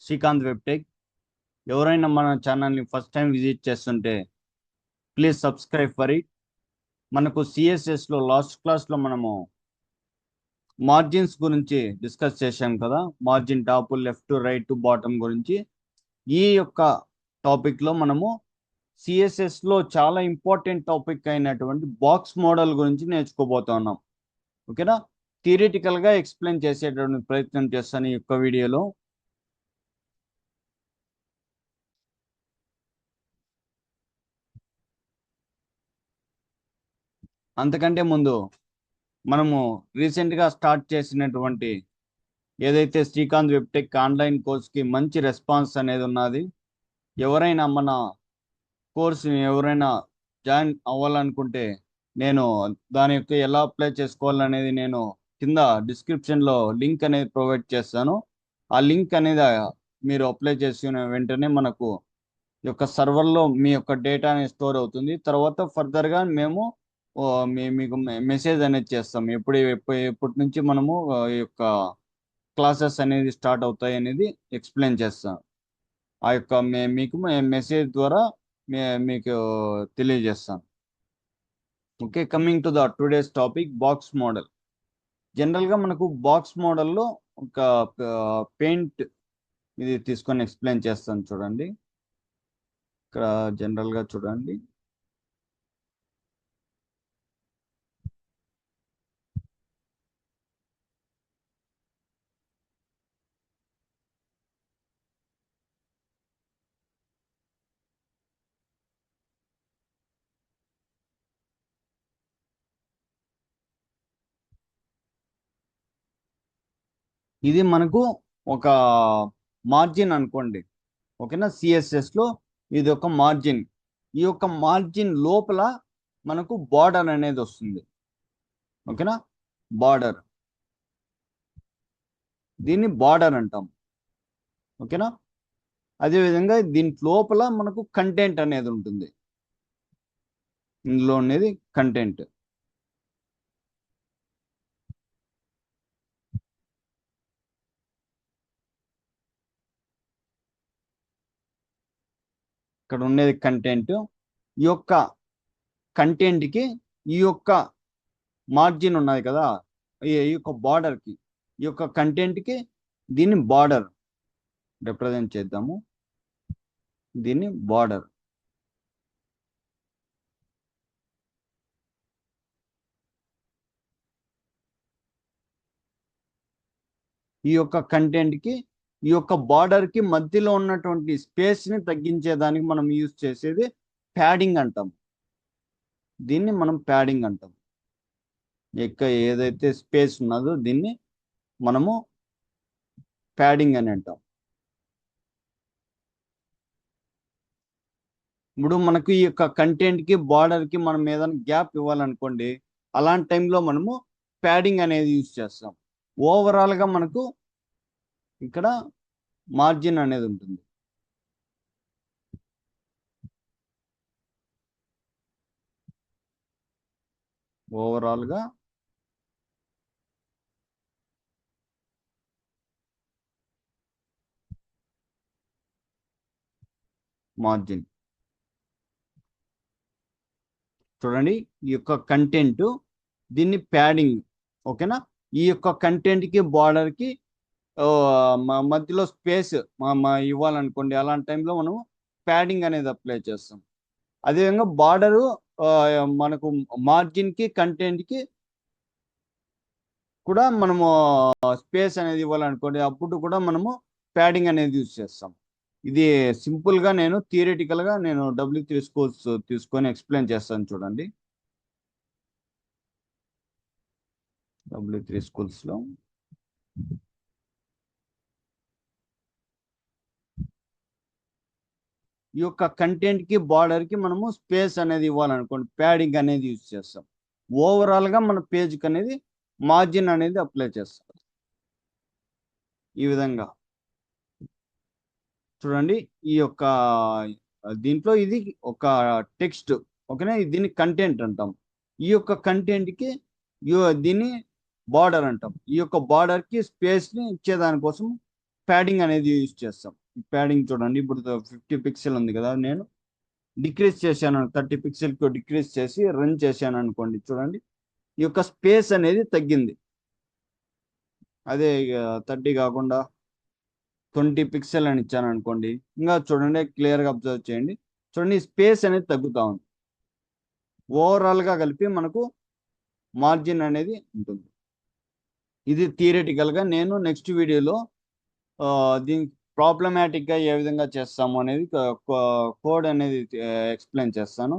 Srikanth web tech. ఎవరైనా మన ఛానల్ని ఫస్ట్ టైం విజిట్ చేస్తుంటే ప్లీజ్ సబ్స్క్రైబ్ ఫర్ ఇట్. మనకు సిఎస్ఎస్లో లాస్ట్ క్లాస్లో మనము మార్జిన్స్ గురించి డిస్కస్ చేశాం కదా. Margin top, left, right, bottom గురించి. ఈ యొక్క టాపిక్లో మనము సిఎస్ఎస్లో చాలా ఇంపార్టెంట్ టాపిక్ అయినటువంటి బాక్స్ మోడల్ గురించి నేర్చుకోబోతున్నాం. ఓకేనా? థియరిటికల్గా ఎక్స్ప్లెయిన్ చేసేటువంటి ప్రయత్నం చేస్తాను ఈ యొక్క వీడియోలో. అంతకంటే ముందు మనము రీసెంట్గా స్టార్ట్ చేసినటువంటి ఏదైతే శ్రీకాంత్ వెబ్టెక్ ఆన్లైన్ కోర్స్కి మంచి రెస్పాన్స్ అనేది ఉన్నది. ఎవరైనా మన కోర్స్ని ఎవరైనా జాయిన్ అవ్వాలనుకుంటే నేను దాని యొక్క ఎలా అప్లై చేసుకోవాలనేది నేను కింద డిస్క్రిప్షన్లో లింక్ అనేది ప్రొవైడ్ చేస్తాను. ఆ లింక్ అనేది మీరు అప్లై చేసిన వెంటనే మనకు యొక్క సర్వర్లో మీ యొక్క డేటా అనేది స్టోర్ అవుతుంది. తర్వాత ఫర్దర్గా మేము మీకు మెసేజ్ అనేది చేస్తాం ఎప్పటి నుంచి మనము ఈ యొక్క క్లాసెస్ అనేది స్టార్ట్ అవుతాయి అనేది ఎక్స్ప్లెయిన్ చేస్తాం. ఆ యొక్క మీకు మెసేజ్ ద్వారా మీకు తెలియజేస్తాను. Okay, coming to the today's topic, box model. జనరల్గా మనకు బాక్స్ మోడల్లో ఒక పెయింట్ ఇది తీసుకొని ఎక్స్ప్లెయిన్ చేస్తాను. చూడండి, ఇక్కడ జనరల్గా చూడండి. ఇది మనకు ఒక మార్జిన్ అనుకోండి. ఓకేనా? సిఎస్ఎస్లో ఇది ఒక మార్జిన్. ఈ యొక్క మార్జిన్ లోపల మనకు బార్డర్ అనేది వస్తుంది. ఓకేనా? బార్డర్, దీన్ని బార్డర్ అంటాం. ఓకేనా? అదేవిధంగా దీని లోపల మనకు కంటెంట్ అనేది ఉంటుంది. ఇందులో అనేది కంటెంట్. ఇక్కడ ఉండేది కంటెంట్. ఈ యొక్క కంటెంట్కి ఈ యొక్క మార్జిన్ ఉన్నది కదా, ఈ యొక్క బార్డర్కి, ఈ యొక్క కంటెంట్కి దీన్ని బార్డర్ రిప్రజెంట్ చేద్దాము. దీన్ని బార్డర్. ఈ యొక్క కంటెంట్కి ఈ యొక్క బార్డర్కి మధ్యలో ఉన్నటువంటి స్పేస్ని తగ్గించేదానికి మనం యూజ్ చేసేది ప్యాడింగ్ అంటాం. దీన్ని మనం ప్యాడింగ్ అంటాం. ఏదైతే స్పేస్ ఉన్నదో దీన్ని మనము ప్యాడింగ్ అని అంటాం. ఇప్పుడు మనకు ఈ యొక్క కంటెంట్కి బార్డర్కి మనం ఏదైనా గ్యాప్ ఇవ్వాలనుకోండి, అలాంటి టైంలో మనము ప్యాడింగ్ అనేది యూజ్ చేస్తాం. ఓవరాల్గా మనకు ఇక్కడ మార్జిన్ అనేది ఉంటుంది. ఓవరాల్గా మార్జిన్ చూడండి. ఈ యొక్క కంటెంట్, దీన్ని ప్యాడింగ్. ఓకేనా? ఈ యొక్క కంటెంట్కి బార్డర్కి మధ్యలో స్పేస్ ఇవ్వాలనుకోండి, అలాంటి టైంలో మనం ప్యాడింగ్ అనేది అప్లై చేస్తాం. అదేవిధంగా బార్డరు మనకు మార్జిన్కి కంటెంట్కి కూడా మనము స్పేస్ అనేది ఇవ్వాలనుకోండి, అప్పుడు కూడా మనము ప్యాడింగ్ అనేది యూజ్ చేస్తాం. ఇది సింపుల్గా నేను థియరిటికల్గా నేను W3 స్కూల్స్ తీసుకొని ఎక్స్ప్లెయిన్ చేస్తాను. చూడండి, W3 స్కూల్స్లో ఈ యొక్క కంటెంట్కి బార్డర్కి మనము స్పేస్ అనేది ఇవ్వాలనుకోండి, ప్యాడింగ్ అనేది యూజ్ చేస్తాం. ఓవరాల్గా మన పేజ్కి అనేది మార్జిన్ అనేది అప్లై చేస్తాం. ఈ విధంగా చూడండి. ఈ యొక్క దీంట్లో ఇది ఒక టెక్స్ట్. ఓకేనా? దీన్ని కంటెంట్ అంటాం. ఈ యొక్క కంటెంట్కి దీన్ని బార్డర్ అంటాం. ఈ యొక్క బార్డర్కి స్పేస్ని ఇచ్చేదానికోసం ప్యాడింగ్ అనేది యూజ్ చేస్తాం. ఈ ప్యాడింగ్ చూడండి, ఇప్పుడు 50 పిక్సెల్ ఉంది కదా, నేను డిక్రీజ్ చేశాను, 30 పిక్సెల్కి డిక్రీజ్ చేసి రన్ చేశాను అనుకోండి, చూడండి ఈ యొక్క స్పేస్ అనేది తగ్గింది. అదే 30 కాకుండా 20 పిక్సెల్ అని ఇచ్చాను అనుకోండి, ఇంకా చూడండి క్లియర్గా అబ్జర్వ్ చేయండి, చూడండి స్పేస్ అనేది తగ్గుతా ఉంది. ఓవరాల్గా కలిపి మనకు మార్జిన్ అనేది ఉంటుంది. ఇది థియరిటికల్గా. నేను నెక్స్ట్ వీడియోలో దీనికి ప్రాబ్లమాటిక్గా ఏ విధంగా చేస్తాము అనేది కోడ్ అనేది ఎక్స్ప్లెయిన్ చేస్తాను.